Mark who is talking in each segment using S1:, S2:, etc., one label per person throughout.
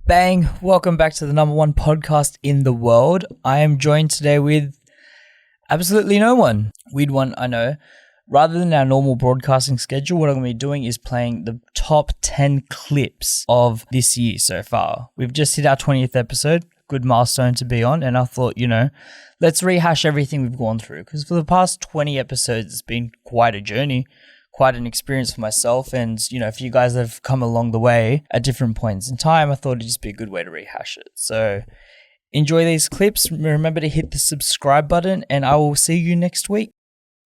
S1: Bang! Welcome back to the number one podcast in the world. I am joined today with absolutely no one. Weird one, I know. Rather than our normal broadcasting schedule, what I'm going to be doing is playing the top 10 clips of this year so far. We've just hit our 20th episode, good milestone to be on, and I thought, let's rehash everything we've gone through, because for the past 20 episodes, it's been quite a journey, quite an experience for myself, and, if you guys have come along the way at different points in time, I thought it'd just be a good way to rehash it. So enjoy these clips. Remember to hit the subscribe button, and I will see you next week.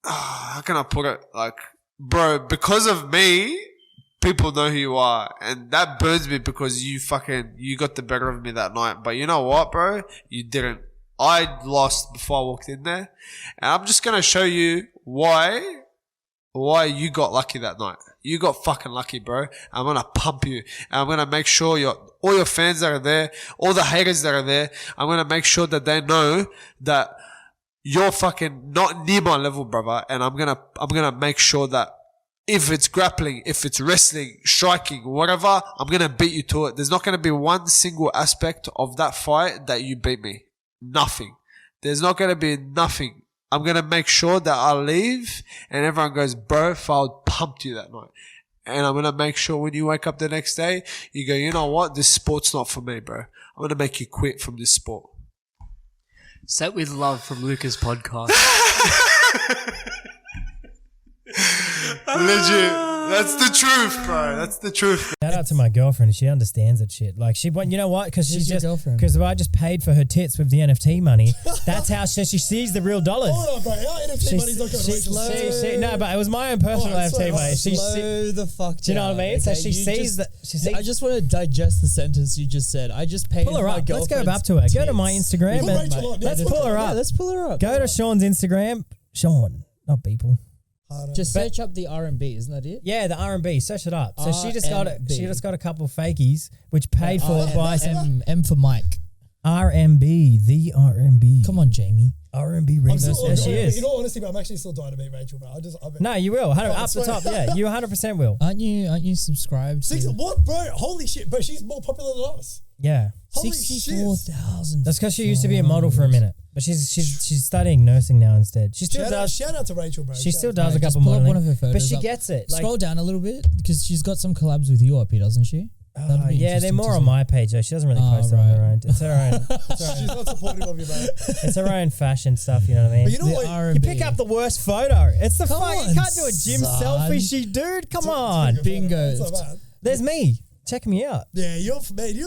S2: How can I put it? Bro, because of me, people know who you are. And that burns me because you got the better of me that night. But you know what, bro? You didn't. I lost before I walked in there. And I'm just going to show you why you got lucky that night. You got fucking lucky, bro. I'm going to pump you. And I'm going to make sure all your fans that are there, all the haters that are there, I'm going to make sure that they know that you're fucking not near my level, brother, and I'm gonna make sure that if it's grappling, if it's wrestling, striking, whatever, I'm gonna beat you to it. There's not gonna be one single aspect of that fight that you beat me. Nothing. There's not gonna be nothing. I'm gonna make sure that I leave and everyone goes, bro, Farhood pumped you that night. And I'm gonna make sure when you wake up the next day, you go, you know what? This sport's not for me, bro. I'm gonna make you quit from this sport.
S3: Set with Love from Luca's podcast.
S2: Legit. That's the truth, bro. That's the truth.
S4: Shout out to my girlfriend. She understands that shit. You know what? Because I just paid for her tits with the NFT money. That's how she sees the real dollars.
S5: Hold on, bro. Our NFT money's not going to Rachel.
S4: No, but it was my own personal NFT money.
S5: Slow the fuck down.
S4: Do you know what I mean?
S5: Okay,
S4: so she sees that.
S5: I just want to digest the sentence you just said. I just paid
S4: pull her up. Let's go up to her. Go to my Instagram. Let's pull her up.
S5: Yeah, let's pull her up.
S4: Go to Sean's Instagram. Sean, not people.
S5: Just search up the R&B, isn't that it?
S4: Yeah, the R&B. Search it up. So she just got a couple of fakies, which paid for by
S5: M for Mike.
S4: R&B, the R&B.
S5: Come on, Jamie.
S4: R&B remix. There she is.
S5: In all honesty, I'm actually still dying to meet Rachel, bro.
S4: No, you will. Up the top, yeah. You 100% will.
S5: Aren't you subscribed?
S6: What, bro? Holy shit, bro. She's more popular than us.
S4: Yeah.
S5: 64,000.
S4: That's because she used to be a model for a minute. But she's studying nursing now instead. She still does.
S6: Shout out to Rachel, bro.
S4: She still does a couple
S5: more.
S4: modeling.
S5: One of her photos
S4: but she gets it.
S5: Scroll down a little bit because she's got some collabs with you up here, doesn't she?
S4: Yeah, they're more on my page though. She doesn't really post it on her own. It's her own.
S6: She's not supportive of you, bro.
S4: It's her own fashion stuff. You know what I mean?
S6: But you know what?
S4: You pick up the worst photo. It's the fuck. You can't do a gym selfie, dude. Come on.
S5: Bingo.
S4: There's me. Check me out.
S6: Yeah, you're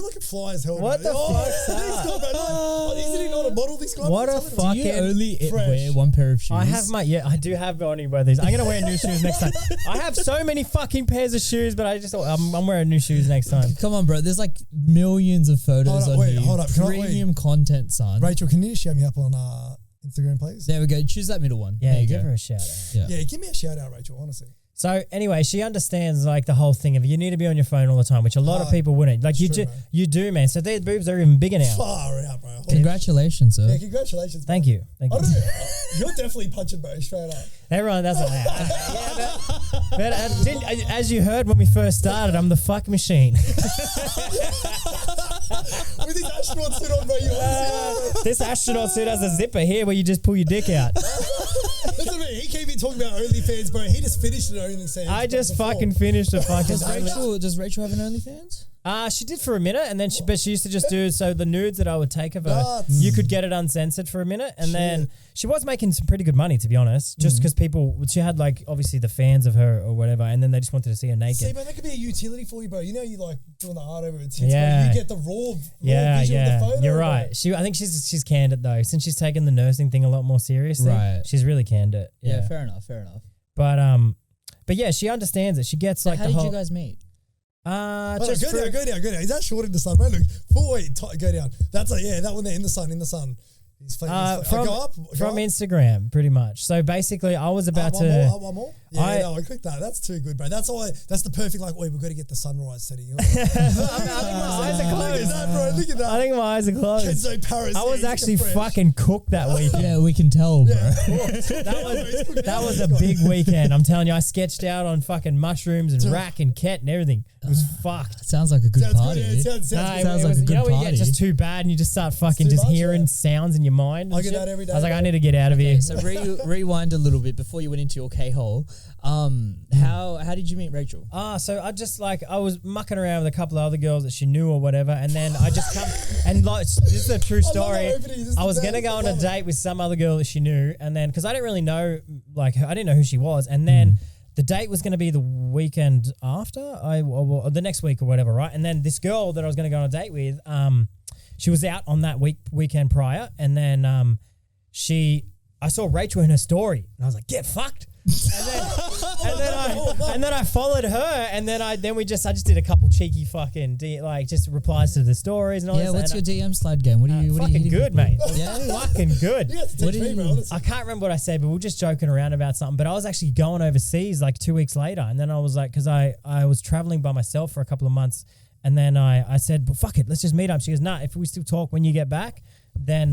S6: looking fly as hell.
S4: What
S6: bro.
S4: the fuck's that?
S6: Isn't he not a model? This guy.
S4: What a fucking.
S5: Do you only wear one pair of shoes?
S4: I do have only wear these. I'm gonna wear new shoes next time. I have so many fucking pairs of shoes, but I'm wearing new shoes next time.
S5: Come on, bro. There's like millions of photos on here.
S6: Hold up.
S5: Premium content, son.
S6: Rachel, can you shout me up on Instagram, please?
S5: There we go. Choose that middle one.
S4: Yeah, give her a shout out.
S6: Yeah, give me a shout out, Rachel. Honestly.
S4: So anyway, she understands the whole thing of you need to be on your phone all the time, which a lot of people wouldn't. You do, man. So their boobs are even bigger now.
S6: Far out, bro.
S5: Congratulations, sir.
S6: Yeah, congratulations. Bro.
S4: Thank you.
S6: You're definitely punching, bro. Straight up.
S4: Everyone, that's but as you heard when we first started, I'm the fuck machine.
S6: With this astronaut suit on, bro.
S4: This astronaut suit has a zipper here where you just pull your dick out.
S6: Listen to me. He came in talking about OnlyFans, bro. He just finished an OnlyFans.
S4: I just fucking finished a fucking.
S5: Does Rachel have an OnlyFans?
S4: She did for a minute, and then she used to just do the nudes that I would take of her. You could get it uncensored for a minute, and then she was making some pretty good money, to be honest. Just because she had obviously the fans of her or whatever, and then they just wanted to see her naked.
S6: See, man, that could be a utility for you, bro. You know, you like doing the art over it.
S4: Yeah,
S6: you get the raw vision of the photo.
S4: You're right. I think she's canned it though, since she's taken the nursing thing a lot more seriously. Right, she's really canned it.
S5: Yeah, fair enough.
S4: But yeah, she understands it. She gets
S5: how did you guys meet?
S6: Go down. Is that short in the sun, bro? Look, go down. That's that one there in the sun. From
S4: Instagram, pretty much. So basically, I was about to.
S6: One more. Yeah, I clicked that. That's too good, bro. That's the perfect we've got to get the sunrise setting.
S4: I think my eyes are closed.
S6: Look at that.
S4: I think my eyes are closed.
S6: Kenzo Paris.
S4: I was actually fucking cooked that weekend.
S5: Yeah, we can tell, bro.
S4: That was a big weekend. I'm telling you, I sketched out on fucking mushrooms and rack and ket and everything. It was fucked.
S5: Sounds like a good
S6: Sounds
S5: party.
S6: good. Yeah,
S4: No,
S5: Sounds
S4: it
S5: like
S4: was,
S5: a good
S4: you know when you
S5: party.
S4: get just too bad and you just start fucking
S6: too
S4: just
S6: much,
S4: hearing
S6: yeah.
S4: sounds in your mind. and
S6: I get
S4: shit.
S6: that every day,
S4: I was like,
S6: bro.
S4: I need to get out of here.
S5: So rewind a little bit before you went into your K-hole. How did you meet Rachel?
S4: So I just I was mucking around with a couple of other girls that she knew or whatever, and then I just come and this is a true story. I was gonna go on a date with some other girl that she knew, and then because I didn't really know, I didn't know who she was, and then the date was gonna be the weekend after, or the next week or whatever, right? And then this girl that I was gonna go on a date with, she was out on that weekend prior, and then I saw Rachel in her story, and I was like, get fucked. and then I followed her, and then I just did a couple cheeky fucking just replies to the stories and all.
S5: Yeah,
S4: this,
S5: what's
S4: and
S5: your DM slide game? What are you? What are you
S4: fucking
S5: hitting
S4: good,
S5: people?
S4: mate.
S5: Yeah,
S4: Fucking good.
S6: You have to
S5: What
S6: teach
S5: do
S6: me,
S5: you-
S6: bro. Honestly.
S4: I can't remember what I said, but we were just joking around about something. But I was actually going overseas 2 weeks later, and then I was like, because I was traveling by myself for a couple of months, and then I said, well, fuck it, let's just meet up. She goes, nah, if we still talk when you get back, then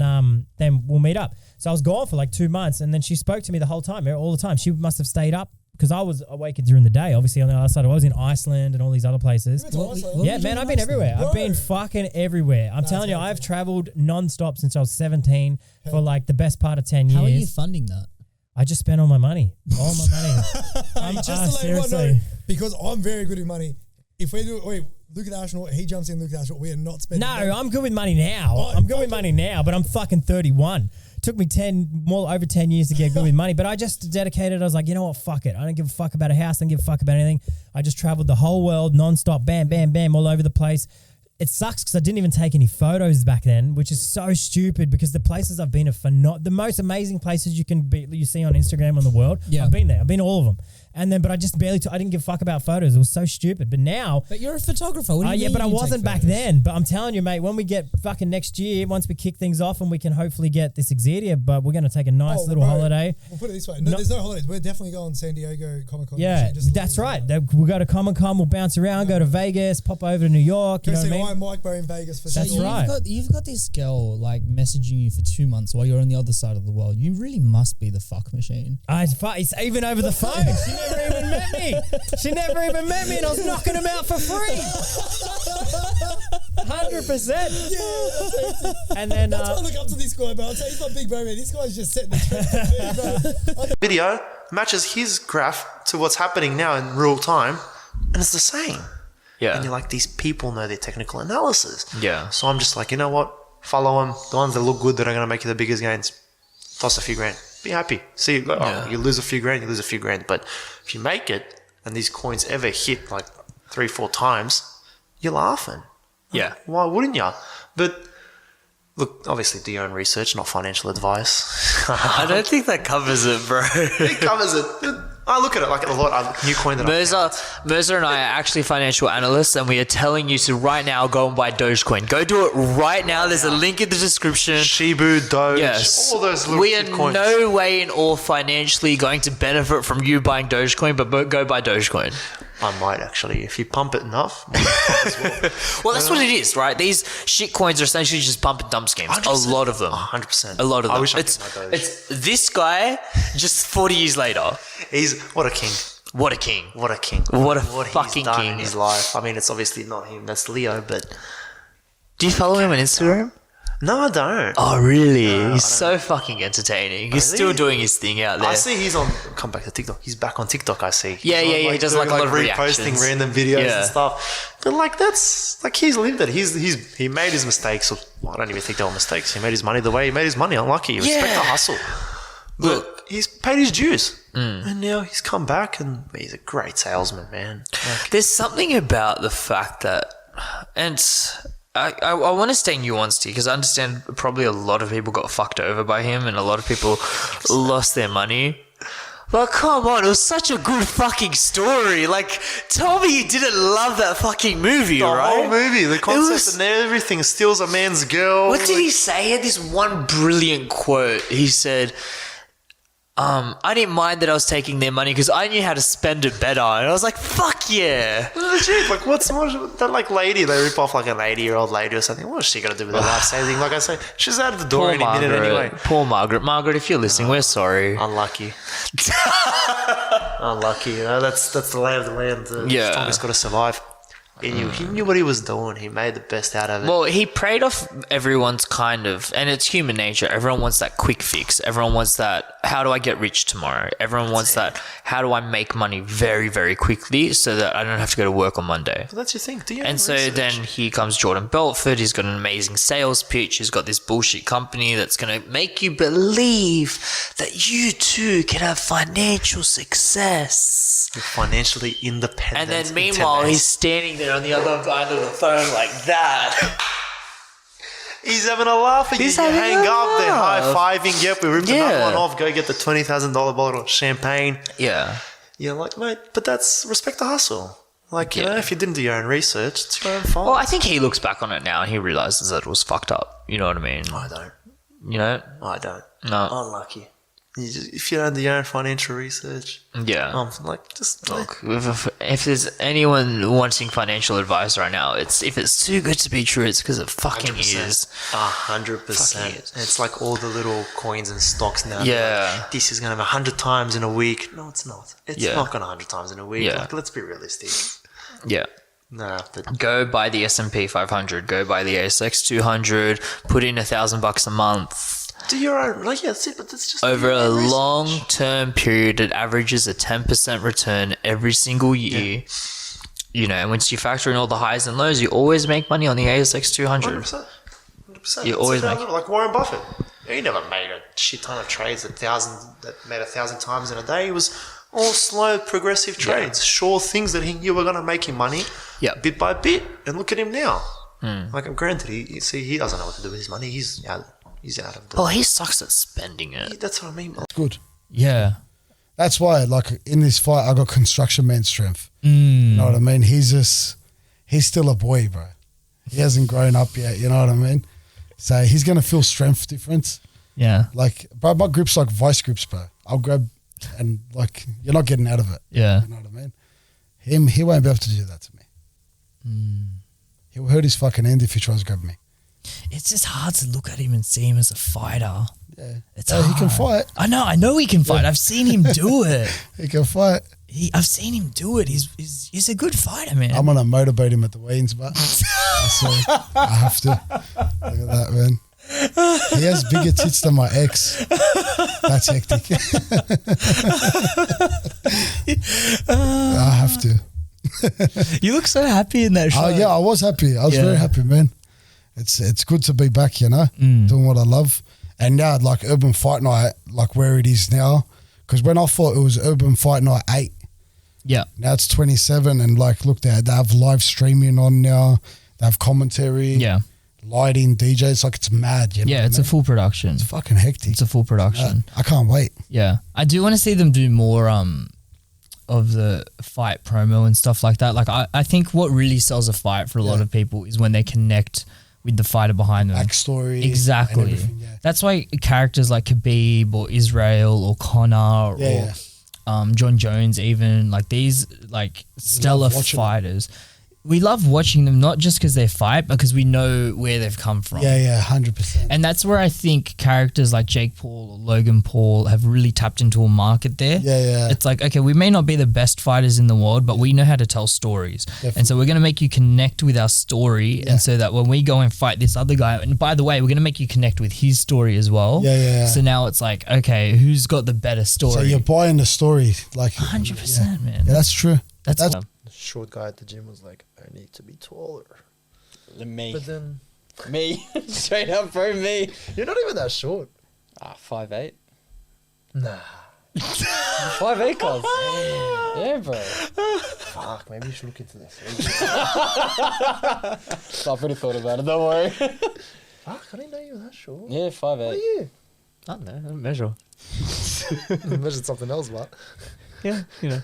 S4: we'll meet up. So I was gone for 2 months, and then she spoke to me the whole time, all the time. She must have stayed up because I was awake during the day. Obviously, on the other side, I was in Iceland and all these other places.
S6: You went to Iceland?
S4: Yeah, man, I've been everywhere. I've been fucking everywhere. I'm telling you, I've traveled non-stop since I was 17 for the best part of 10 years.
S5: How are you funding that?
S4: I just spent all my money. All my money.
S6: Just to let everyone know, because I'm very good with money. If we do, Luca the astronaut, he jumps in, Luca the astronaut, we are not spending money.
S4: I'm good with money now. I'm good with money now, but I'm fucking 31. Took me over 10 years to get good with money, but I just dedicated. I was like, you know what? Fuck it. I don't give a fuck about a house. I don't give a fuck about anything. I just traveled the whole world nonstop, bam, bam, bam, all over the place. It sucks because I didn't even take any photos back then, which is so stupid because the places I've been are the most amazing places you see on Instagram in the world.
S5: Yeah.
S4: I've been there. I've been to all of them. But I just barely, I didn't give a fuck about photos. It was so stupid. But now.
S5: But you're a photographer. What do you
S4: Yeah,
S5: mean
S4: but I
S5: you take
S4: wasn't back
S5: photos?
S4: then. But I'm telling you, mate, when we get fucking next year, once we kick things off and we can hopefully get this Exedia, but we're going to take a nice little holiday.
S6: We'll put it this way. No, there's no holidays. We're definitely going to San Diego Comic-Con.
S4: Yeah, that's right. We'll go to Comic-Con, we'll bounce around, go to Vegas, pop over to New York. You
S6: Go
S4: know
S6: see
S4: what I mean?
S6: Iron Mike Bro in Vegas for
S4: That's
S6: sure.
S4: right.
S5: You've got this girl messaging you for 2 months while you're on the other side of the world. You really must be the fuck machine.
S4: It's even over the phone. She never even met me. She never even met me, and I was knocking him out for free. 100%.
S6: Yeah,
S4: And then
S6: that's why I look up to this guy, bro. I'll tell you, he's my big bro, man. This guy's just setting the trend for me, bro.
S7: Video matches his graph to what's happening now in real time, and it's the same.
S3: Yeah.
S7: And you're like, these people know their technical analysis.
S3: Yeah.
S7: So I'm just like, you know what? Follow them. The ones that look good that are going to make you the biggest gains. Toss a few grand. Be happy. See, you lose a few grand, you lose a few grand. But if you make it, and these coins ever hit 3-4 times, you're laughing.
S3: Yeah.
S7: Why wouldn't you? But look, obviously do your own research, not financial advice.
S3: I don't think that covers it, bro.
S7: It covers it. I look at it like a lot. New coin that
S3: Mirza and I are actually financial analysts, and we are telling you to right now go and buy Dogecoin. Go do it right now. There's a link in the description.
S7: Shibu, Doge,
S3: Yes.
S7: all those little
S3: we are
S7: shit coins.
S3: no way in all financially going to benefit from you buying Dogecoin, but go buy Dogecoin.
S7: I might actually, if you pump it enough.
S3: Well, that's what it is, right? These shit coins are essentially just pump and dump schemes.
S7: 100%.
S3: A lot of them.
S7: 100%.
S3: A lot of them.
S7: I wish I
S3: it's
S7: could buy Doge.
S3: it's this guy just 40 years later.
S7: He's what a king.
S3: What a king.
S7: What a king.
S3: What a
S7: he's
S3: fucking
S7: done
S3: king.
S7: in his life. I mean, it's obviously not him. That's Leo, but
S3: Do you follow him on Instagram?
S7: no, I don't.
S3: Oh, really? He's so fucking entertaining. He's
S7: Really?
S3: still doing his thing out there.
S7: I see he's on. Come back to TikTok. He's back on TikTok. I see.
S3: Yeah,
S7: He's
S3: yeah,
S7: on,
S3: he does,
S7: doing,
S3: a lot of
S7: reposting
S3: reactions.
S7: random videos
S3: Yeah.
S7: and stuff. But that's he's lived it. He made his mistakes. Or, I don't even think they were mistakes. He made his money the way he made his money. Unlucky. Respect
S3: Yeah.
S7: the hustle. Look, he's paid his dues, and now he's come back, and he's a great salesman, man.
S3: There's something about the fact that, and I want to stay nuanced here because I understand probably a lot of people got fucked over by him and a lot of people lost their money. But come on, it was such a good fucking story. Tell me you didn't love that fucking movie,
S7: The
S3: right?
S7: whole movie, the concept
S3: was-
S7: and everything, steals a man's girl.
S3: What did he say? He had this one brilliant quote. He said, I didn't mind that I was taking their money because I knew how to spend it better. And I was like, fuck yeah.
S7: Legit, what's that lady? They rip off an 80-year-old lady or something. What is she got to do with her life saving? Like I say, she's out of the door
S3: Poor
S7: any minute
S3: Margaret.
S7: anyway.
S3: Poor Margaret. Margaret, if you're listening, we're sorry.
S7: Unlucky. Unlucky. That's the lay of the land. The
S3: Yeah.
S7: strongest got to survive. He knew what he was doing. He made the best out of it.
S3: Well, he preyed off everyone's kind of, and it's human nature. Everyone wants that quick fix. Everyone wants that, how do I get rich tomorrow? Everyone wants that, how do I make money very, very quickly so that I don't have to go to work on Monday?
S7: But that's your thing. Do you
S3: And so then here comes Jordan Belfort. He's got an amazing sales pitch. He's got this bullshit company that's going to make you believe that you too can have financial success.
S7: You're financially independent.
S3: And then meanwhile, he's standing there on the other side of the phone like that.
S7: He's having a laugh at you.
S3: He's
S7: You
S3: having
S7: hang
S3: a
S7: up, they're
S3: laugh.
S7: high-fiving. Yep, we ripped
S3: Yeah.
S7: another one off. Go get the $20,000 bottle of champagne.
S3: Yeah.
S7: You're like, mate, but that's respect the hustle. Like, you know, if you didn't do your own research, it's your own fault.
S3: Well, I think he looks back on it now and he realizes that it was fucked up. You know what I mean?
S7: I don't.
S3: You know?
S7: I don't.
S3: No.
S7: Unlucky. If you don't do your own financial research,
S3: Yeah.
S7: like, just
S3: Look, if there's anyone wanting financial advice right now, if it's too good to be true, it's because it fucking is.
S7: 100%. It's like all the little coins and stocks now.
S3: Yeah.
S7: Like, this is going to have 100 times in a week. No, it's not. It's
S3: Yeah.
S7: not going to 100 times in a week.
S3: Yeah.
S7: Like, let's be realistic.
S3: Yeah.
S7: No, but
S3: Go buy the S&P 500. Go buy the ASX 200. Put in $1,000 a month.
S7: do your own. Like, yeah, that's it. But that's just
S3: Over
S7: your
S3: a
S7: own research.
S3: long-term period, it averages a 10% return every single year. You know, and once you factor in all the highs and lows, you always make money on the ASX 200.
S7: 100%. 100%.
S3: You
S7: That's
S3: always
S7: it.
S3: make-
S7: Like Warren Buffett. He never made a shit ton of trades that made 1,000 times in a day. It was all slow, progressive trades. Sure things that he knew were going to make him money,
S3: Yeah.
S7: bit by bit. And look at him now. Like, granted, he doesn't know what to do with his money. He's out of the.
S3: Well, he sucks at spending it.
S7: That's what I mean.
S6: Good.
S1: Yeah.
S6: That's why, like, in this fight, I got construction man strength.
S1: Mm.
S6: You know what I mean? He's still a boy, bro. He hasn't grown up yet. You know what I mean? So he's gonna feel strength difference.
S1: Yeah.
S6: Like, bro, my grip's like vice grips, bro. I'll grab, and like, you're not getting out of it.
S1: Yeah.
S6: You know what I mean? He won't be able to do that to me. He'll hurt his fucking hand if he tries to grab me.
S1: It's just hard to look at him and see him as a fighter.
S6: Yeah,
S1: It's
S6: he can
S1: hard.
S6: fight.
S1: I know he can fight. I've seen him do it.
S6: He can fight.
S1: I've seen him do it. He's a good fighter, man.
S6: I'm gonna motorboat him at the weigh-ins, but I have to. Look at that, man. He has bigger tits than my ex. That's hectic. I have to.
S1: You look so happy in that
S6: Oh
S1: shot.
S6: yeah, I was happy. I was
S1: Yeah.
S6: very happy, man. It's good to be back, you know, doing what I love. And now, like Urban Fight Night, like where it is now, because when I thought it was Urban Fight Night 8,
S1: Yeah.
S6: now it's 27, and like look, they have live streaming on now. They have commentary,
S1: Yeah.
S6: lighting, DJs. Like it's mad, you know.
S1: Yeah,
S6: what
S1: it's
S6: I
S1: a
S6: mean?
S1: full production.
S6: It's fucking hectic.
S1: It's a full production.
S6: I can't wait.
S1: Yeah. I do want to see them do more of the fight promo and stuff like that. Like I think what really sells a fight for a lot of people is when they connect with the fighter behind them.
S6: Backstory,
S1: Exactly.
S6: and everything, yeah.
S1: That's why characters like Khabib or Israel or Connor
S6: Yeah,
S1: or John Jones, even like these like stellar
S6: watching
S1: fighters. We love watching them not just because they fight, but because we know where they've come from.
S6: Yeah, 100%.
S1: And that's where I think characters like Jake Paul or Logan Paul have really tapped into a market there.
S6: Yeah.
S1: It's like, okay, we may not be the best fighters in the world, but we know how to tell stories. And so we're going to make you connect with our story. And so that when we go and fight this other guy, and by the way, we're going to make you connect with his story as well.
S6: Yeah.
S1: So now it's like, okay, who's got the better story?
S6: So you're buying the story, like
S1: 100%, man.
S6: Yeah, that's true.
S1: That's
S7: The short guy at the gym was like, I need to be taller.
S8: Me.
S7: But then
S8: Me. Straight up, bro, me.
S7: you're not even that short.
S8: 5'8".
S7: Nah.
S8: 5'8", cuz. Yeah, bro.
S7: Fuck, maybe you should look into this.
S8: I've already thought about it, don't worry.
S7: Fuck, I didn't know you were that short.
S8: Yeah, 5'8".
S7: What are you?
S3: I don't know. I don't measure.
S7: Measured something else, but.
S3: Yeah, you know.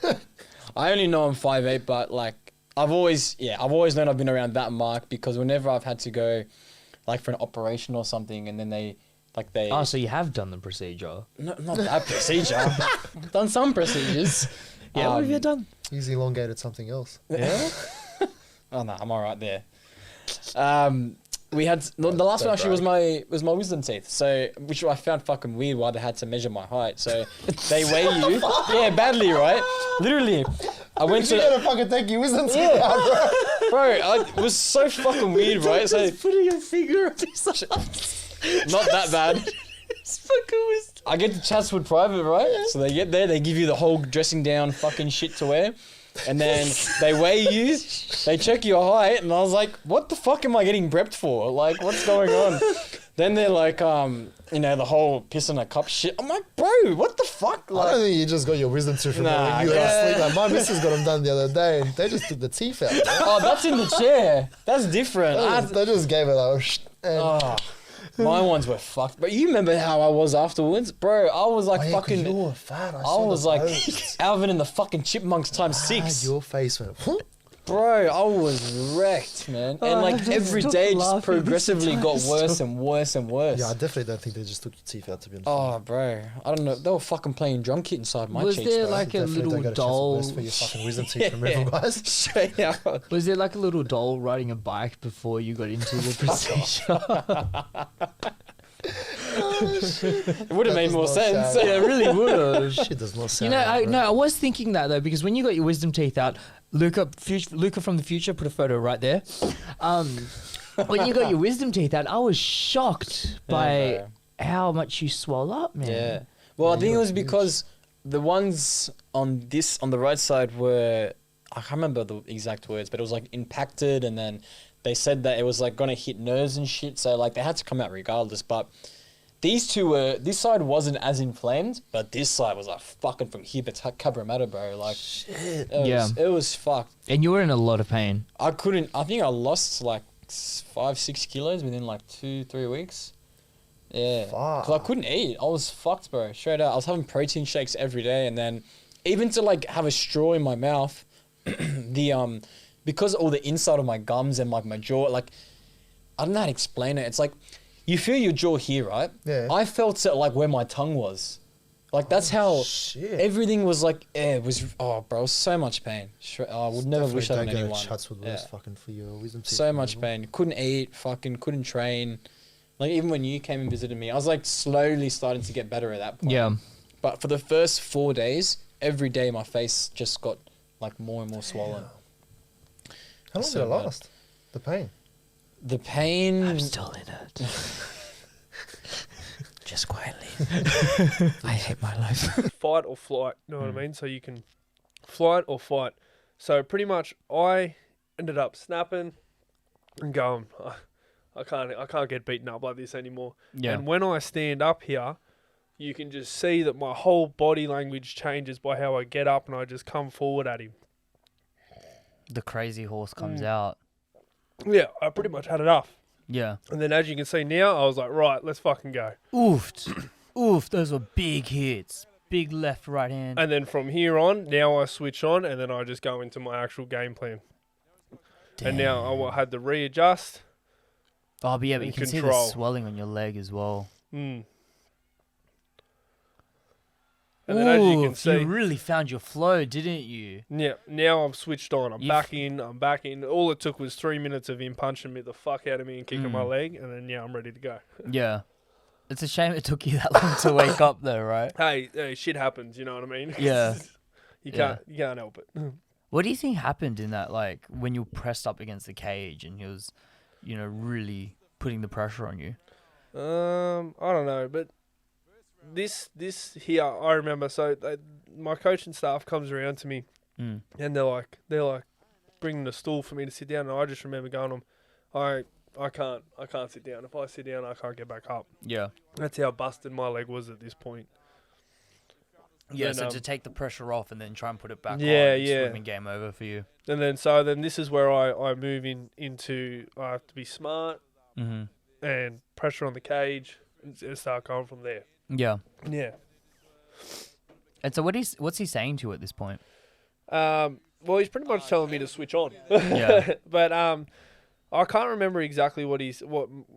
S8: I only know I'm 5'8", but like I've always known I've been around that mark because whenever I've had to go like for an operation or something and then they
S3: Oh, so you have done the procedure.
S8: no, not that procedure. I've done some procedures.
S3: Yeah, what have you done?
S7: He's elongated something else.
S8: Yeah. Oh no, I'm all right there. We had the last one actually was my wisdom teeth. So which I found fucking weird why they had to measure my height. So they weigh you. Yeah, badly, right? Literally. I went to
S7: fucking take your wisdom teeth out, bro.
S8: Bro, it was so fucking weird, right? So
S3: putting a finger up his
S8: not that bad. I get to Chatswood Private, right? So they get there, they give you the whole dressing down fucking shit to wear. And then they weigh you, they check your height, and I was like, what the fuck am I getting prepped for? Like, what's going on? Then they're like, the whole piss in a cup shit. I'm like, bro, what the fuck? Like,
S9: I don't think you just got your wisdom tooth from when you were asleep. Like, my missus got them done the other day, and they just took the teeth out.
S8: oh, that's in the chair. That's different.
S9: They just gave it like,
S8: My ones were fucked. But you remember how I was afterwards? Bro, I was like fucking...
S9: You were fat. I
S8: was like Alvin and the fucking Chipmunks times 6.
S9: Your face went...
S8: Bro, I was wrecked, man. And like every day just progressively got worse and worse and worse.
S9: Yeah, I definitely don't think they just took your teeth out, to be honest.
S8: Oh, bro. I don't know. They were fucking playing drum kit inside my cheeks,
S3: Was there
S8: bro.
S3: like a little doll?
S9: For your fucking wisdom teeth, remember, guys?
S8: Straight out.
S3: Was there like a little doll riding a bike before you got into the procedure?
S8: It would have made more sense.
S3: Yeah, it really would have.
S9: Shit does not sound
S3: I was thinking that though, because when you got your wisdom teeth out, Luca from the future, put a photo right there. When you got your wisdom teeth out, I was shocked by how much you swell up, man.
S8: Yeah. Well, I think it was because the ones on the right side were, I can't remember the exact words, but it was like impacted, and then they said that it was like gonna hit nerves and shit, so like they had to come out regardless. But this side wasn't as inflamed, but this side was like fucking from here to Cabramatta, bro. Like, shit. It was fucked.
S3: And you were in a lot of pain.
S8: I think I lost like 5-6 kilos within like 2-3 weeks. Yeah.
S9: Fuck.
S8: Cause I couldn't eat. I was fucked, bro. Straight out. I was having protein shakes every day, and then even to like have a straw in my mouth, because all the inside of my gums and like my jaw, like, I don't know how to explain it. It's like, you feel your jaw here, right?
S9: Yeah.
S8: I felt it like where my tongue was. Like, that's how everything was like, it was, bro, it was so much pain. I would never wish that on anyone.
S9: Chatswood was fucking for your wisdom teeth.
S8: So much pain. Couldn't eat, couldn't train. Like, even when you came and visited me, I was like slowly starting to get better at that point.
S3: Yeah.
S8: But for the first 4 days, every day my face just got like more and more swollen.
S9: How long did it last? The pain?
S8: The pain...
S3: I'm still in it. Just quietly. I hate my life.
S10: Fight or flight, you know what I mean? So you can flight or fight. So pretty much I ended up snapping and going, I can't get beaten up like this anymore.
S3: Yeah.
S10: And when I stand up here, you can just see that my whole body language changes by how I get up, and I just come forward at him.
S3: The crazy horse comes out.
S10: Yeah, I pretty much had enough.
S3: Yeah.
S10: And then as you can see now, I was like, right, let's fucking go.
S3: Oof, those were big hits. Big left, right hand.
S10: And then from here on, now I switch on, and then I just go into my actual game plan.
S3: Damn.
S10: And now I had to readjust.
S3: Oh, but yeah, but you can see the
S10: control.
S3: swelling on your leg as well.
S10: Mm. And then as you can see,
S3: you really found your flow, didn't you?
S10: yeah, now I'm switched on. I'm back in. All it took was 3 minutes of him punching me the fuck out of me and kicking my leg, and then I'm ready to go.
S3: Yeah. It's a shame it took you that long to wake up though, right?
S10: Hey, shit happens, you know what I mean?
S3: Yeah.
S10: You can't help it.
S3: What do you think happened in that, like, when you were pressed up against the cage and he was, really putting the pressure on you?
S10: I don't know, but this here, I remember. So my coaching staff comes around to me, and they're like bringing a stool for me to sit down, and I just remember going to them, I can't sit down. If I sit down, I can't get back up.
S3: Yeah.
S10: That's how busted my leg was at this point.
S3: Yeah,
S10: And,
S3: so to take the pressure off and then try and put it back on,
S10: yeah.
S3: it's would have been game over for you.
S10: And then this is where I move into I have to be smart and pressure on the cage and start going from there.
S3: Yeah.
S10: Yeah.
S3: And so what's he saying to you at this point?
S10: Well, he's pretty much telling me to switch on.
S3: Yeah.
S10: But I can't remember exactly what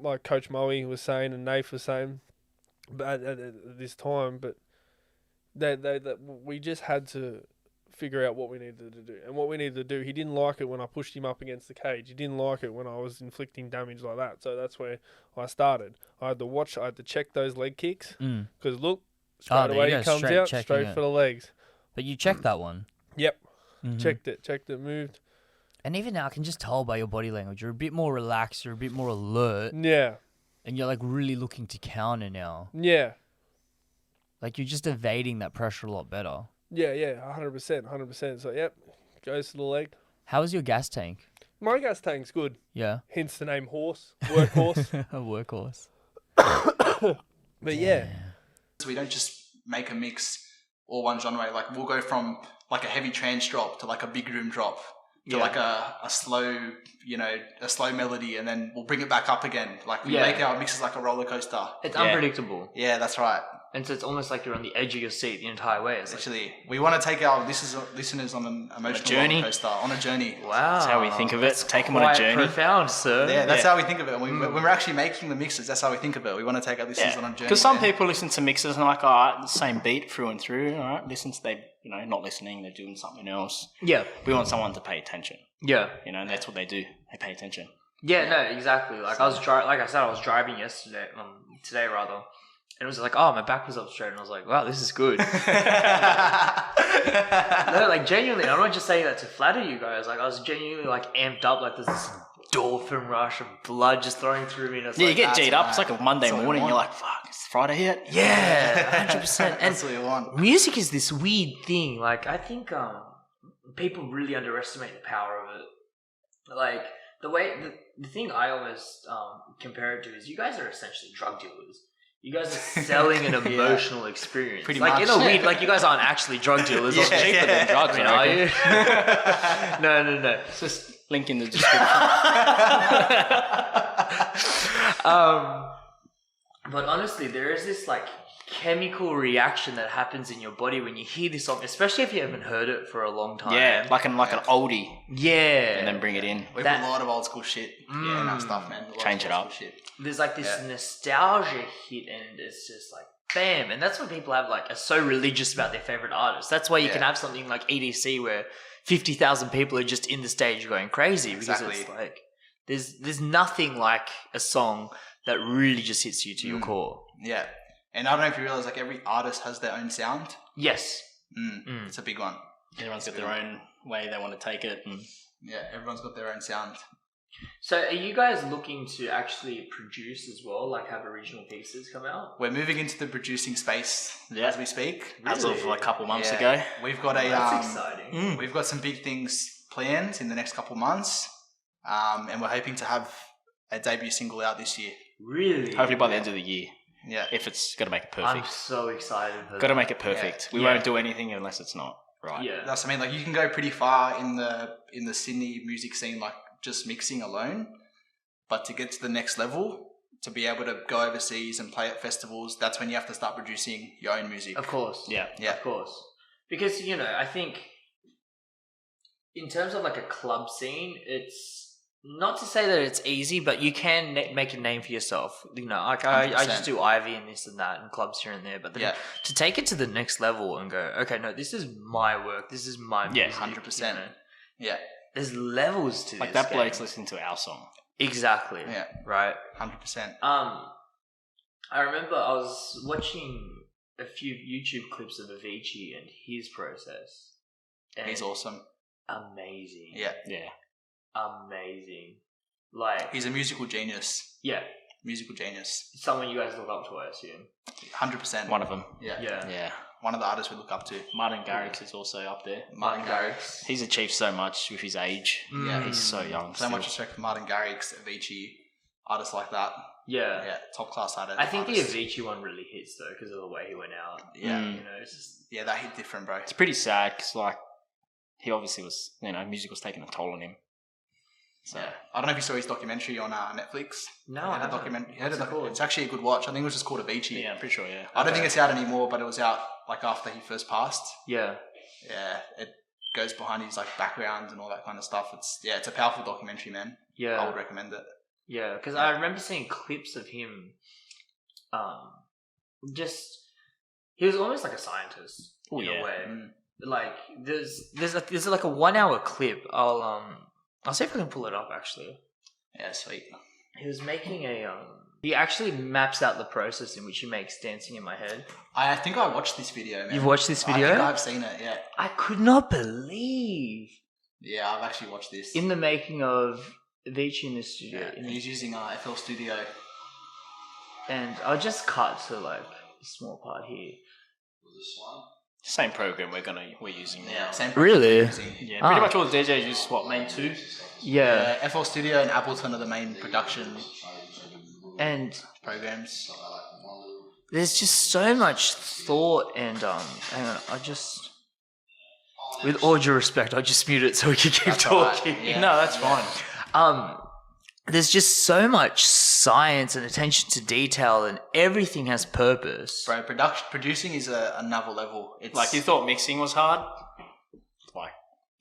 S10: like Coach Moe was saying and Nath was saying at this time, but that we just had to figure out what we needed to do. And what we needed to do, he didn't like it when I pushed him up against the cage. He didn't like it when I was inflicting damage like that. So that's where I started. I had to check those leg kicks. Because look, straight away he comes out, straight for the legs.
S3: But you checked that one?
S10: Yep. Checked it, moved.
S1: And even now, I can just tell by your body language, you're a bit more relaxed, you're a bit more alert,
S10: Yeah.
S1: and you're like really looking to counter now.
S10: Yeah.
S1: Like you're just evading that pressure a lot better.
S10: Yeah, 100%. So, yep, goes to the leg.
S1: How was your gas tank?
S10: My gas tank's good.
S1: Yeah.
S10: Hence the name horse, workhorse.
S1: A workhorse.
S10: But yeah.
S11: So we don't just make a mix or one genre. Like we'll go from like a heavy trance drop to like a big room drop to like a slow, a slow melody, and then we'll bring it back up again. Like we make our mixes like a roller coaster.
S3: It's unpredictable.
S11: Yeah, that's right.
S3: And so it's almost like you're on the edge of your seat the entire way. It's
S11: Actually, we want to take our listeners on an emotional
S12: journey.
S11: roller coaster, on a journey.
S3: Wow.
S12: That's how we think of it. Take them on a journey.
S3: Profound, sir.
S11: Yeah, that's how we think of it. When we're actually making the mixes, that's how we think of it. We want to take our listeners on a journey.
S12: Because some people listen to mixes and are like, all right, the same beat through and through. All right, not listening, they're doing something else.
S3: Yeah.
S12: We want someone to pay attention.
S3: Yeah.
S12: And that's what they do. They pay attention.
S3: Yeah, no, exactly. Like I was driving yesterday, today rather, and it was like, oh, my back was up straight, and I was like, wow, this is good. No, like genuinely, I'm not just saying that to flatter you guys. Like I was genuinely like amped up, like there's this endorphin rush of blood just throwing through me. And
S12: you get G'd up. It's like a Monday morning. You're like, fuck, it's Friday yet?
S3: Yeah, 100%. And
S11: that's what you want.
S3: Music is this weird thing. Like I think people really underestimate the power of it. Like the thing I almost compare it to is you guys are essentially drug dealers. You guys are selling an emotional experience.
S11: Pretty
S3: like
S11: much.
S3: in a weird, like you guys aren't actually drug dealers. It's cheaper than drugs, are you? No.
S12: It's just link in the description.
S3: But honestly, there is this like chemical reaction that happens in your body when you hear this song, especially if you haven't heard it for a long time.
S12: Yeah, like an oldie.
S3: Yeah.
S12: And then bring it in.
S11: We have a lot of old school shit in our stuff, man.
S12: Change it up.
S11: Shit.
S3: There's like this nostalgia hit, and it's just like bam. And that's when people have like are so religious about their favorite artists. That's why you can have something like EDC where 50,000 people are just in the stage going crazy because it's like there's nothing like a song that really just hits you to your core.
S11: Yeah. And I don't know if you realize, like, every artist has their own sound.
S3: Yes.
S11: It's a big one.
S12: Everyone's got their own way they want to take it. And
S11: yeah, everyone's got their own sound.
S3: So are you guys looking to actually produce as well, like have original pieces come out?
S11: We're moving into the producing space as we speak.
S12: As of a couple months ago.
S11: We've got
S3: that's exciting.
S11: We've got some big things planned in the next couple months. And we're hoping to have a debut single out this year.
S3: Really?
S12: Hopefully by the end of the year.
S11: Yeah.
S12: If it's got to make it perfect.
S3: I'm so excited for
S12: Got to make it perfect. We won't do anything unless it's not right.
S3: Yeah.
S11: That's what I mean. Like, you can go pretty far in the Sydney music scene, like just mixing alone. But to get to the next level, to be able to go overseas and play at festivals, that's when you have to start producing your own music.
S3: Of course.
S11: Yeah.
S3: Of course. Because, I think in terms of like a club scene, it's not to say that it's easy, but you can make a name for yourself. Like I just do Ivy and this and that and clubs here and there. But then to take it to the next level and go, okay, no, this is my work. This is my music.
S11: 100%. Yeah.
S3: There's levels to
S12: like
S3: this
S12: that bloke's listening to our song.
S3: Exactly.
S11: Yeah.
S3: Right.
S11: 100%.
S3: I remember I was watching a few YouTube clips of Avicii and his process. And
S11: he's awesome.
S3: Amazing.
S11: Yeah.
S3: Amazing. Like,
S11: he's a musical genius.
S3: Yeah.
S11: Musical genius.
S3: Someone you guys look up to, I assume.
S11: 100%.
S12: One of them.
S11: Yeah. One of the artists we look up to.
S12: Martin Garrix is also up there.
S11: Martin Garrix.
S12: He's achieved so much with his age.
S11: Yeah.
S12: He's so young.
S11: So much respect for Martin Garrix, Avicii, artists like that.
S3: Yeah.
S11: Yeah. Top class artists.
S3: I think the Avicii one really hits though because of the way he went out.
S11: Yeah.
S3: It's just...
S11: Yeah, that hit different, bro.
S12: It's pretty sad because, like, he obviously was, music was taking a toll on him. So
S11: I don't know if you saw his documentary on Netflix.
S3: No, I haven't.
S11: It's actually a good watch. I think it was just called Avicii.
S12: Yeah, I'm pretty sure. Yeah.
S11: I don't think it's out anymore, but it was out like after he first passed.
S3: Yeah.
S11: Yeah. It goes behind his like background and all that kind of stuff. It's a powerful documentary, man.
S3: Yeah.
S11: I would recommend it.
S3: Yeah, because I remember seeing clips of him. He was almost like a scientist in a way. Like there's like a 1 hour clip. I'll see if I can pull it up actually.
S11: Yeah, sweet.
S3: He was making he actually maps out the process in which he makes Dancing in My Head.
S11: I think I watched this video, man.
S3: You've watched this video?
S11: I think I've seen it, yeah.
S3: I could not believe
S11: Yeah, I've actually watched this.
S3: In the making of Avicii in the studio.
S11: And he's using FL Studio.
S3: And I'll just cut to like a small part here.
S12: Same program we're using now.
S11: Yeah, same program
S3: Really?
S11: we're using.
S12: Yeah, pretty much all the DJs use main 2.
S3: Yeah.
S11: FL Studio and Ableton are the main production
S3: And
S11: programs.
S3: there's just so much thought and hang on, I just, with all due respect, I'll just mute it so we can keep talking.
S11: Right. Yeah.
S12: No, that's fine.
S3: There's just so much science and attention to detail, and everything has purpose.
S11: Bro, producing is another level. It's
S12: Like, you thought mixing was hard? Like,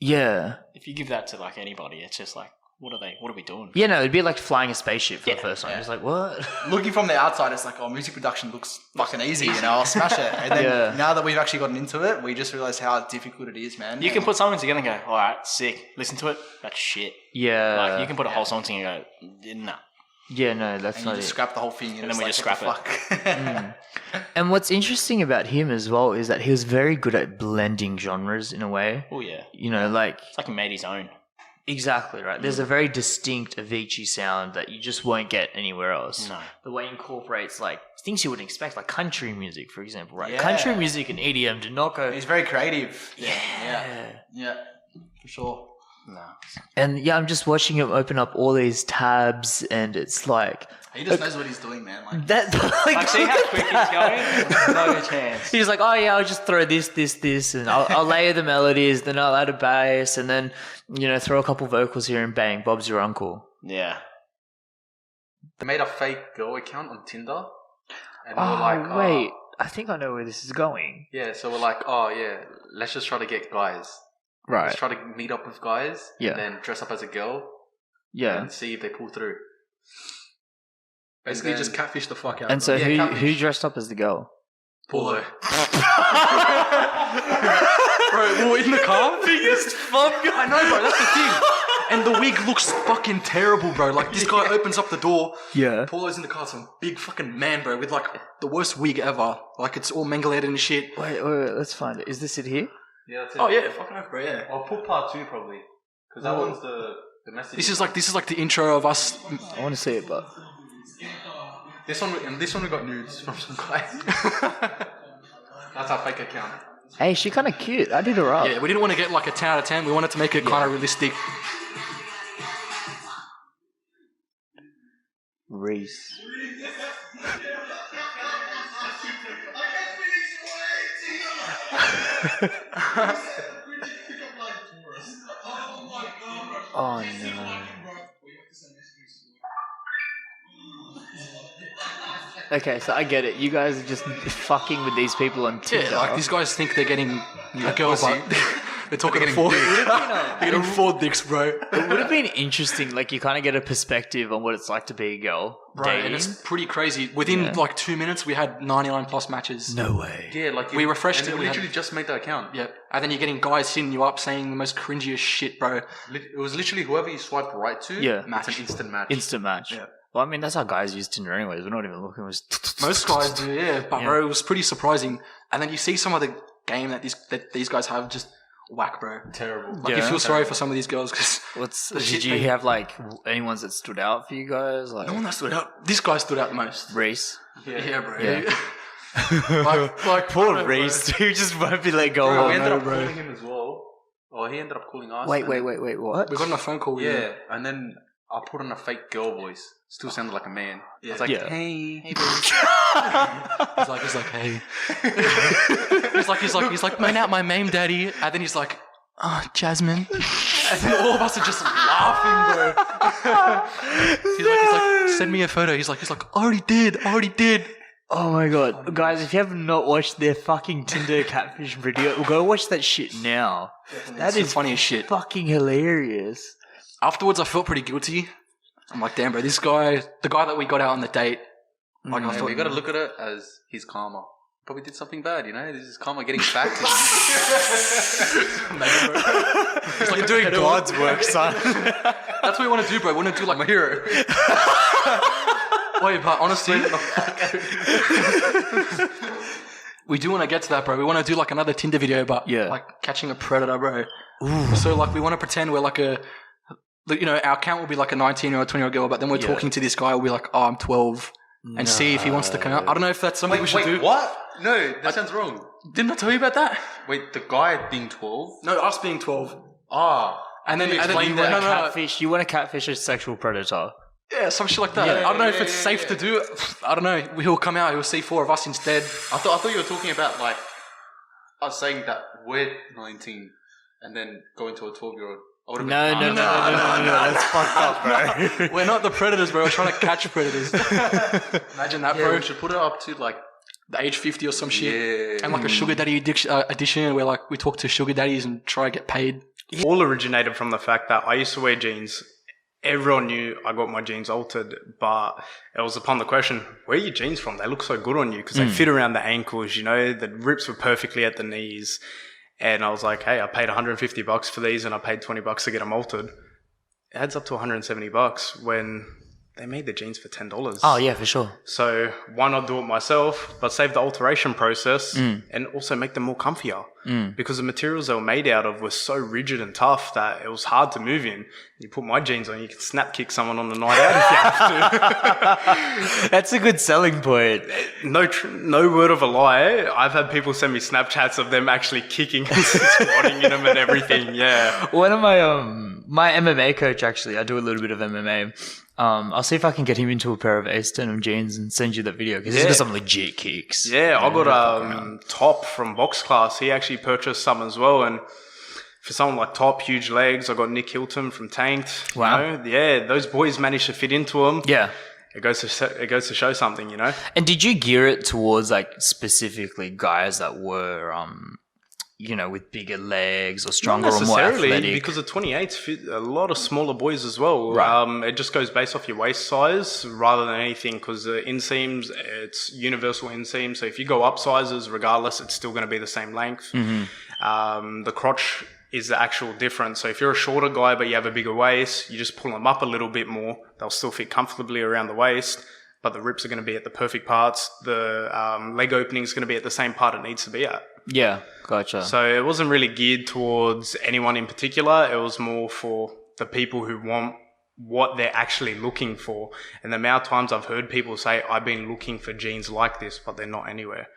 S3: Yeah.
S12: if you give that to like anybody, it's just like, what are we doing?
S3: Yeah, no, it'd be like flying a spaceship for the first time. It's like, what?
S11: looking from the outside, it's like, oh, music production looks fucking easy, you know, I'll smash it. And then now that we've actually gotten into it, we just realize how difficult it is, man.
S12: You can put something together and go, all right, sick. Listen to it. That's shit.
S3: Yeah.
S12: Like, you can put a whole song together and go, nah.
S3: Yeah, no, that's
S11: and
S3: not
S11: you just
S3: it.
S11: scrap the whole thing,
S12: And then we just scrap it.
S3: And what's interesting about him as well is that he was very good at blending genres in a way.
S12: Oh, yeah.
S3: You know, like...
S12: It's like he made his own.
S3: Exactly, right. There's a very distinct Avicii sound that you just won't get anywhere else.
S12: No.
S3: The way he incorporates, like, things you wouldn't expect, like country music, for example, right?
S11: Yeah.
S3: Country music and EDM do not go...
S11: He's very creative.
S3: Yeah.
S11: For sure.
S12: No.
S3: And yeah, I'm just watching him open up all these tabs, and it's like...
S11: He just knows what he's doing, man. Like,
S3: That,
S12: Like, see how quick he's going? No chance.
S3: He's like, oh yeah, I'll just throw this, and I'll layer the melodies, then I'll add a bass, and then, you know, throw a couple vocals here and bang, Bob's your uncle.
S12: Yeah.
S13: They made a fake girl account on Tinder. And
S3: Oh,
S13: we're like,
S3: wait, I think I know where this is going.
S13: yeah, so we're like, oh yeah, let's just try to get guys.
S3: Right.
S13: Let's try to meet up with guys.
S3: Yeah.
S13: And then dress up as a girl.
S3: Yeah.
S13: And see if they pull through.
S2: Basically,
S13: And then-
S2: just catfish the fuck out
S3: And
S2: of
S3: so
S2: them.
S3: who dressed up as the girl?
S13: Paulo.
S2: Bro, we were in the car.
S3: Biggest fuck.
S2: I know, bro. That's the thing. And the wig looks fucking terrible, bro. Like, this guy opens up the door.
S3: Yeah.
S2: Paulo's in the car, some big fucking man, bro, with like the worst wig ever. Like, it's all mangalated and shit.
S3: Wait, let's find it. Is this it here?
S13: Yeah, that's it.
S2: Oh yeah, fucking oath, bro. Yeah.
S13: I'll put part 2 probably. Because that one's the message.
S2: This is like the intro of us.
S3: I want to see it, but
S13: This one we got nudes from some guy. That's our fake account.
S3: hey, she kind of cute. I did her up.
S2: Yeah, we didn't want to get like a 10 out of 10. We wanted to make it kind of realistic.
S3: Reese. Oh no. Okay, so I get it. You guys are just fucking with these people on Tinder.
S2: Yeah, like these guys think they're getting a girl, but they're talking to four.
S3: They're
S2: They're getting 4 dicks, bro.
S3: It would have been interesting, like you kind of get a perspective on what it's like to be a girl.
S2: Right,
S3: dating.
S2: and it's pretty crazy. Within like 2 minutes, we had 99 plus matches.
S3: No way.
S13: Yeah, like
S2: We refreshed
S13: and
S2: it,
S13: we
S2: we had-
S13: literally just made the account.
S2: Yeah, and then you're getting guys hitting you up saying the most cringiest shit, bro.
S13: It was literally whoever you swiped right to.
S3: Yeah.
S13: It's an instant match.
S3: Instant match.
S2: Yeah.
S3: Well, I mean, that's how guys use Tinder anyways. We're not even looking. We're just
S2: Most guys do, yeah. But bro, it was pretty surprising. And then you see some of the game that these guys have, just whack, bro.
S13: Terrible.
S2: Like you feel sorry for some of these girls because
S3: Did
S2: shit
S3: you
S2: they-
S3: have like any ones that stood out for you guys? Like
S2: no one that stood out. This guy stood out the most.
S3: Reese.
S2: Yeah, bro.
S3: Yeah.
S2: like
S3: Poor Reese, who just won't be let go.
S13: Bro, we
S3: of.
S13: ended up calling him as well. Or he ended up calling us.
S3: Wait,
S13: and-
S3: what?
S2: We got on a phone call with him.
S13: Yeah, and then I put on a fake girl voice. Still sounded like a man. I was like,
S3: Yeah.
S13: hey.
S2: He's like, hey. he's like, man out my name, daddy. And then he's like, Jasmine. And then all of us are just laughing, bro. he's like, send me a photo. He's like, already did.
S3: Oh my god, guys! If you have not watched their fucking Tinder catfish video, go watch that shit now. That is
S2: funny as shit.
S3: fucking hilarious.
S2: Afterwards, I felt pretty guilty. I'm like, damn, bro, this guy, the guy that we got out on the date, like, I
S13: Yeah,
S2: thought,
S13: we gotta look at it as his karma. Probably did something bad, you know? This is karma getting back to
S2: It's like
S3: You're doing God's work, son.
S2: That's what we want to do, bro. We want to do like
S13: my hero.
S2: Wait, but honestly,
S14: We do want to get to that, bro. We want to do like another Tinder video, but like catching a predator, bro. Ooh. So like we want to pretend we're like our account will be like a 19-year-old, 20-year-old girl, but then we're talking to this guy. We'll be like, oh, I'm 12, and see if he wants to come out. I don't know if that's something we should do.
S13: What? No, that sounds wrong.
S14: Didn't I tell you about that?
S13: Wait, the guy being 12?
S14: No, us being 12.
S13: Ah.
S14: And then
S3: you want to catfish a sexual predator.
S14: Yeah, some shit like that. Yeah, I don't know if it's safe to do. I don't know. He'll come out. He'll see 4 of us instead.
S13: I thought you were talking about like us saying that we're 19 and then going to a 12-year-old.
S3: No, that's fucked up, bro.
S14: We're not the predators, bro. We're trying to catch predators. Imagine that, bro.
S13: We should put it up to like
S14: the age 50 or some shit. And like a sugar daddy edition where like we talk to sugar daddies and try to get paid.
S15: All originated from the fact that I used to wear jeans. Everyone knew I got my jeans altered, but it was upon the question, where are your jeans from? They look so good on you because they fit around the ankles, you know, the rips were perfectly at the knees. And I was like, hey, I paid $150 for these and I paid $20 to get them altered. It adds up to $170 when they made the jeans for $10.
S3: Oh, yeah, for sure.
S15: So why not do it myself, but save the alteration process and also make them more comfier? Because the materials they were made out of were so rigid and tough that it was hard to move in. You put my jeans on, you can snap kick someone on the night out if you have to.
S3: That's a good selling point.
S15: No word of a lie. I've had people send me Snapchats of them actually kicking and squatting in them and everything. Yeah.
S3: One of my MMA coach, actually, I do a little bit of MMA. I'll see if I can get him into a pair of Ace denim jeans and send you that video because he's got some legit kicks.
S15: Yeah, I got Top from Box Class. He actually purchased some as well, and for someone like Top, huge legs. I got Nick Hilton from Tanked.
S3: Wow.
S15: You know? Yeah, those boys managed to fit into them.
S3: Yeah.
S15: It goes to show something, you know.
S3: And did you gear it towards like specifically guys that were with bigger legs or stronger or more athletic?
S15: Because the 28s fit a lot of smaller boys as well.
S3: Right.
S15: It just goes based off your waist size rather than anything because the inseams, it's universal inseam. So if you go up sizes, regardless, it's still going to be the same length. The crotch is the actual difference. So if you're a shorter guy but you have a bigger waist, you just pull them up a little bit more. They'll still fit comfortably around the waist, but the rips are going to be at the perfect parts. The leg opening is going to be at the same part it needs to be at.
S3: Yeah, gotcha.
S15: So it wasn't really geared towards anyone in particular. It was more for the people who want what they're actually looking for. And the amount of times I've heard people say, I've been looking for jeans like this, but they're not anywhere.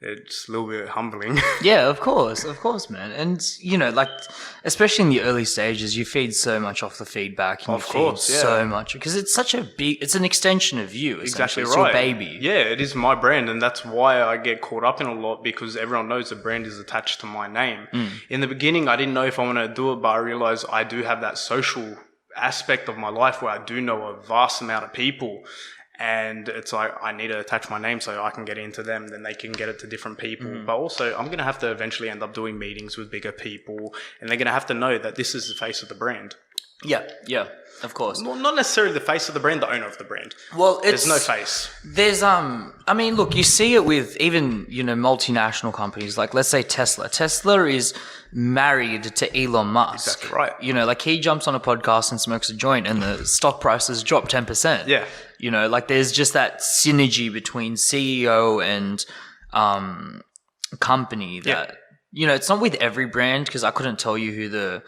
S15: It's a little bit humbling.
S3: Yeah, of course, man. And, especially in the early stages, you feed so much off the feedback. And so much because it's such it's an extension of you.
S15: Exactly right.
S3: It's your baby.
S15: Yeah, it is my brand. And that's why I get caught up in a lot because everyone knows the brand is attached to my name. In the beginning, I didn't know if I wanted to do it, but I realized I do have that social aspect of my life where I do know a vast amount of people. And it's like, I need to attach my name so I can get into them, then they can get it to different people. But also, I'm going to have to eventually end up doing meetings with bigger people, and they're going to have to know that this is the face of the brand.
S3: Yeah, of course.
S15: Not necessarily the face of the brand, the owner of the brand.
S3: Well,
S15: there's no face.
S3: There's, look, you see it with even, multinational companies, like let's say Tesla. Tesla is married to Elon Musk.
S15: Exactly right.
S3: He jumps on a podcast and smokes a joint and the stock prices drop 10%.
S15: Yeah.
S3: There's just that synergy between CEO and company that, it's not with every brand because I couldn't tell you who the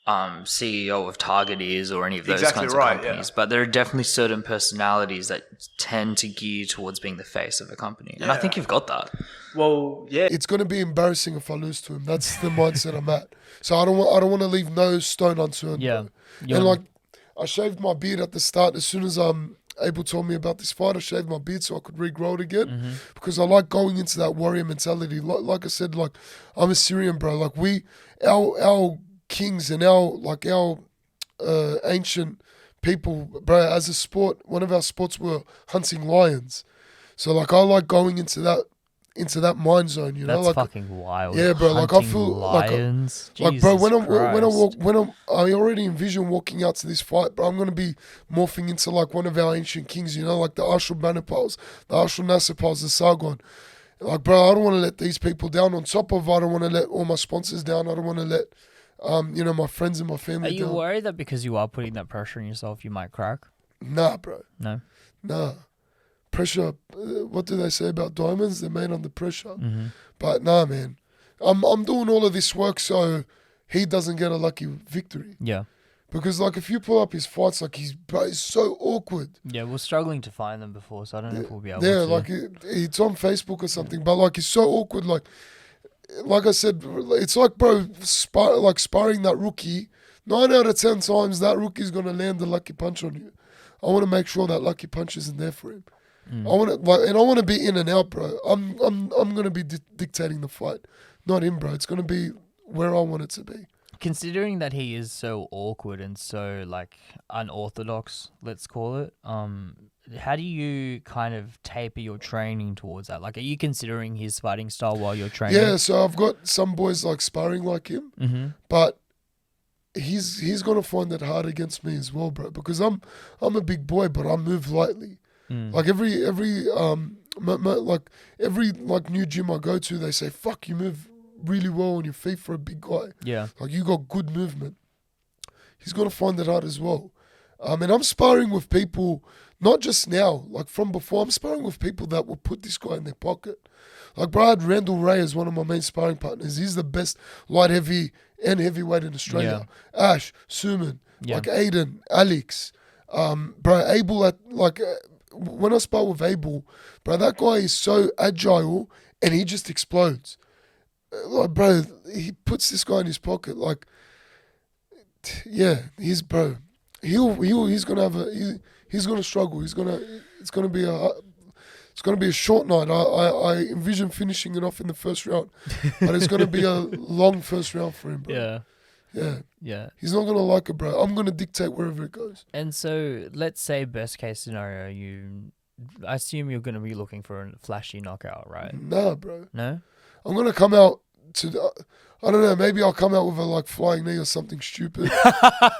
S3: CEO of Target is or any of those kinds of companies, but there are definitely certain personalities that tend to gear towards being the face of a company. And I think you've got that.
S15: Well, yeah.
S16: It's going to be embarrassing if I lose to him. That's the mindset I'm at. So I don't want to leave no stone unturned.
S3: Yeah.
S16: And I shaved my beard at the start. As soon as Abel told me about this fight, I shaved my beard so I could regrow it again because I like going into that warrior mentality. Like I said, I'm Assyrian, bro. Our kings and our ancient people, bro, as a sport, one of our sports were hunting lions. So I like going into that mind zone,
S1: That's fucking wild.
S16: Yeah, bro.
S1: Hunting
S16: I feel
S1: lions.
S16: bro, I already envision walking out to this fight, but I'm gonna be morphing into one of our ancient kings, like the Ashurbanipals, the Ashurnasirpals, the Sargon. Bro, I don't want to let these people down. On top of, I don't want to let all my sponsors down. I don't want to let, my friends and my family
S1: down. Are you
S16: down.
S1: worried that because you are putting that pressure on yourself, you might crack?
S16: Nah, bro.
S1: No.
S16: Nah. pressure. What do they say about diamonds? They're made under pressure. But nah, man, I'm doing all of this work so he doesn't get a lucky victory.
S1: Yeah.
S16: Because like if you pull up his fights, like he's so awkward.
S1: Yeah, we're struggling to find them before, so I don't know if we'll be able
S16: Yeah,
S1: to.
S16: like it's on Facebook or something, but like he's so awkward. Like I said, it's like, bro, sparring that rookie. 9 out of 10 times that rookie's gonna land a lucky punch on you. I want to make sure that lucky punch isn't there for him. I want to be in and out, bro. I'm gonna be dictating the fight, not him, bro. It's gonna be where I want it to be.
S1: Considering that he is so awkward and so like unorthodox, let's call it, how do you kind of taper your training towards that? Like, are you considering his fighting style while you're training?
S16: Yeah, so I've got some boys like sparring like him, but he's gonna find it hard against me as well, bro. Because I'm a big boy, but I move lightly. Like every new gym I go to, they say, "Fuck, you move really well on your feet for a big guy."
S1: Yeah.
S16: Like you got good movement. He's gonna find it hard as well. And I'm sparring with people, not just now, like from before. I'm sparring with people that will put this guy in their pocket. Like, bro, I had Randall Ray as one of my main sparring partners. He's the best light heavy and heavyweight in Australia. Ash, Suman, like Aiden, Alex, bro, Abel. When I spar with Abel, bro, that guy is so agile and he just explodes. Like, bro, he puts this guy in his pocket. Like, he's he's gonna struggle. It's gonna be a short night. I envision finishing it off in the first round, but it's gonna be a long first round for him, bro. Yeah. He's not gonna like it, bro. I'm gonna dictate wherever it goes.
S1: And so, let's say best case scenario, I assume you're gonna be looking for a flashy knockout, right?
S16: Nah, bro.
S1: No.
S16: I'm gonna come out I don't know. Maybe I'll come out with a flying knee or something stupid,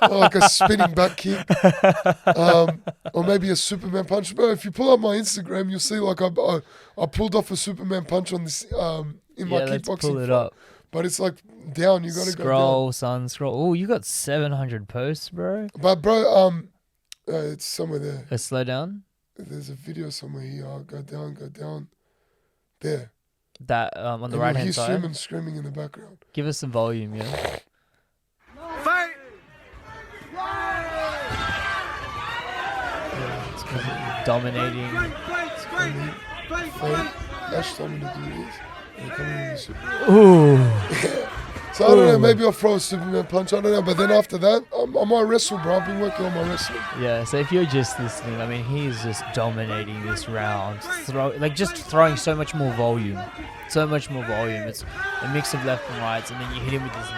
S16: or like a spinning back kick, or maybe a Superman punch. Bro, if you pull up my Instagram, you'll see like I pulled off a Superman punch on this in my
S1: let's
S16: kickboxing
S1: pull it
S16: fight.
S1: up.
S16: But it's like down. You gotta
S1: scroll,
S16: go down.
S1: son, scroll. Oh, you got 700 posts, bro.
S16: But bro, it's somewhere there.
S1: Let's slow down.
S16: There's a video somewhere here. I'll go down. There.
S1: That on the right hand side.
S16: He's screaming in the background.
S1: Give us some volume, yeah.
S2: Fight!
S1: It's dominating.
S16: Ash told me to do this.
S1: Ooh.
S16: So I don't know, maybe I'll throw a Superman punch, I don't know, but then after that, I might wrestle, bro. I've been working on my wrestling.
S1: Yeah, so if you're just listening, I mean, he's just dominating this round. Just throwing so much more volume. So much more volume. It's a mix of left and rights, and then you hit him with this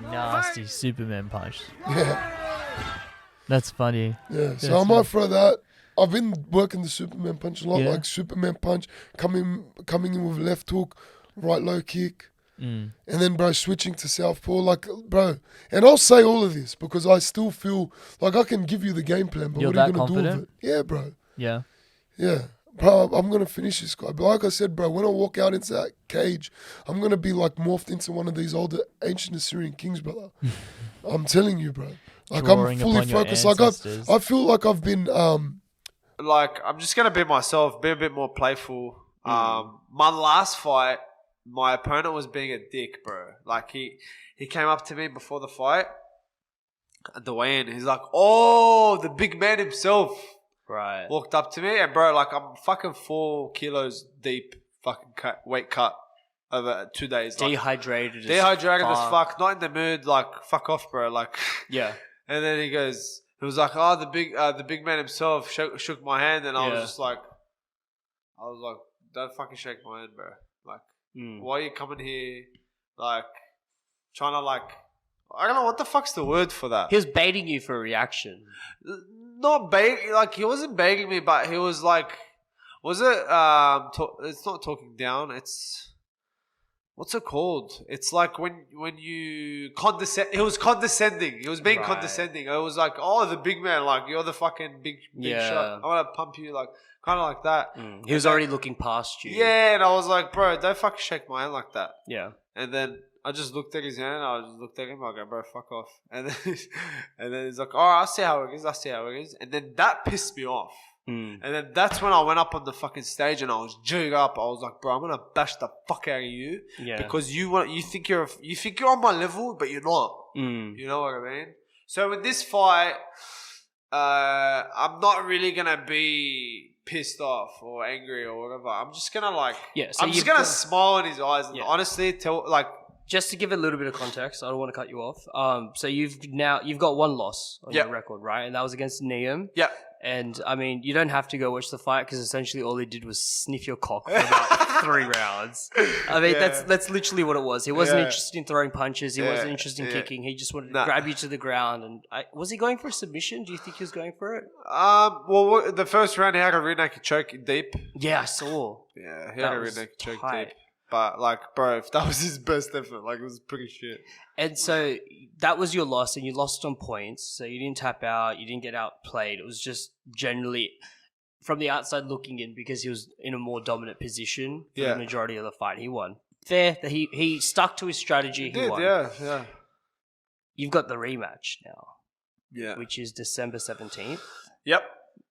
S1: nasty Superman punch.
S16: Yeah.
S1: That's funny.
S16: Yeah, so I might throw that. I've been working the Superman punch a lot, like Superman punch, coming in with left hook, right low kick. And then, bro, switching to southpaw, like, bro. And I'll say all of this because I still feel like I can give you the game plan, but what are you going to do with it? Yeah, bro.
S1: Yeah.
S16: Yeah. Bro, I'm going to finish this guy. But like I said, bro, when I walk out into that cage, I'm going to be like morphed into one of these older ancient Assyrian kings, brother. I'm telling you, bro. Like, I'm fully focused. Like, I feel like I've been...
S2: Like, I'm just going to be myself, be a bit more playful. My last fight, my opponent was being a dick, bro. Like, he came up to me before the fight at the weigh-in. He's like, oh, the big man himself.
S1: Right.
S2: Walked up to me and, bro, like, I'm fucking 4 kilos deep weight cut over 2 days.
S3: Dehydrated
S2: as fuck. Not in the mood. Like, fuck off, bro. Like,
S3: yeah.
S2: And then he was like, oh, the big man himself shook my hand. And I was just like, don't fucking shake my hand, bro. Like, why are you coming here, like, trying to, like, I don't know, what the fuck's the word for that?
S3: He was baiting you for a reaction.
S2: Not baiting, like, he wasn't begging me, but he was like, was it, it's not talking down, it's, what's it called? It's like when you condescend, he was condescending, he was being condescending. It was like, oh, the big man, like, you're the fucking big shot. I want to pump you, like, kind of like that.
S3: He was already looking past you.
S2: Yeah, and I was like, bro, don't fucking shake my hand like that.
S3: Yeah.
S2: And then I just looked at his hand. I just looked at him. I go, bro, fuck off. And then he's like, all right, I'll see how it is. And then that pissed me off.
S17: Mm.
S2: And then that's when I went up on the fucking stage and I was jig up. I was like, bro, I'm gonna bash the fuck out of you because you think you're on my level, but you're not.
S17: Mm.
S2: You know what I mean? So with this fight, I'm not really gonna be pissed off or angry or whatever. I'm just gonna I'm just gonna smile in his eyes and honestly tell
S17: Just to give a little bit of context, I don't want to cut you off. So you've got one loss on your record, right? And that was against Niam.
S2: Yeah.
S17: And I mean, you don't have to go watch the fight because essentially all he did was sniff your cock for about 3 rounds. I mean, that's literally what it was. He wasn't interested in throwing punches. He wasn't interested in kicking. He just wanted to grab you to the ground. And was he going for a submission? Do you think he was going for it?
S2: Well, the first round he had a rear naked choke deep.
S17: Yeah, I saw.
S2: Yeah, he had a rear naked choke deep. But bro, if that was his best effort, it was pretty shit.
S17: And so that was your loss, and you lost on points. So you didn't tap out, you didn't get outplayed. It was just generally from the outside looking in because he was in a more dominant position for the majority of the fight. He won. Fair. He stuck to his strategy. He won.
S2: Yeah.
S17: You've got the rematch now.
S2: Yeah.
S17: Which is December 17th.
S2: Yep.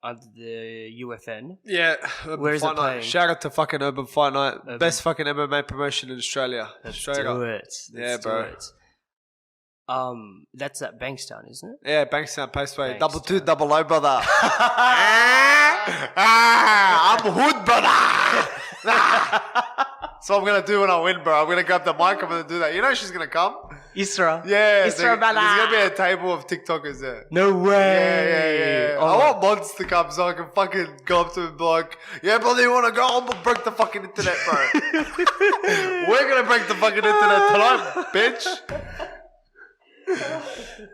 S17: Under the UFN.
S2: Yeah.
S17: Where is it playing?
S2: Shout out to fucking Urban Fight Night. Best fucking MMA promotion in Australia.
S17: Let's do it.
S2: Let's do it.
S17: That's at Bankstown, isn't it?
S2: Yeah, Bankstown, Paceway. 2200, brother. I'm hood, brother. So I'm gonna do when I win, bro. I'm gonna grab the mic. I'm gonna do that. You know she's gonna come.
S17: Isra.
S2: Yeah.
S17: Isra, brother.
S2: There's gonna be a table of TikTokers there.
S17: No way.
S2: Yeah. I want mods to come so I can fucking go up to him and be like, yeah, brother, you wanna go? I'm gonna break the fucking internet, bro. We're gonna break the fucking internet tonight, bitch.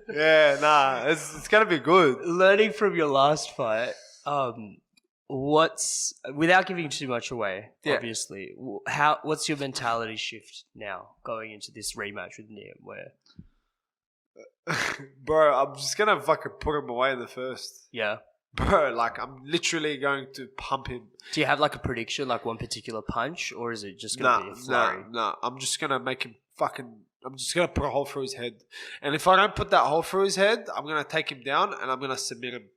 S2: It's gonna be good.
S17: Learning from your last fight, what's without giving too much away, obviously, what's your mentality shift now going into this rematch with Niam? Where,
S2: bro, I'm just gonna fucking put him away in the first.
S17: Yeah,
S2: bro, I'm literally going to pump him.
S17: Do you have a prediction, one particular punch, or is it just gonna be a flurry?
S2: No, I'm just gonna make him I'm just going to put a hole through his head. And if I don't put that hole through his head, I'm going to take him down and I'm going to submit him.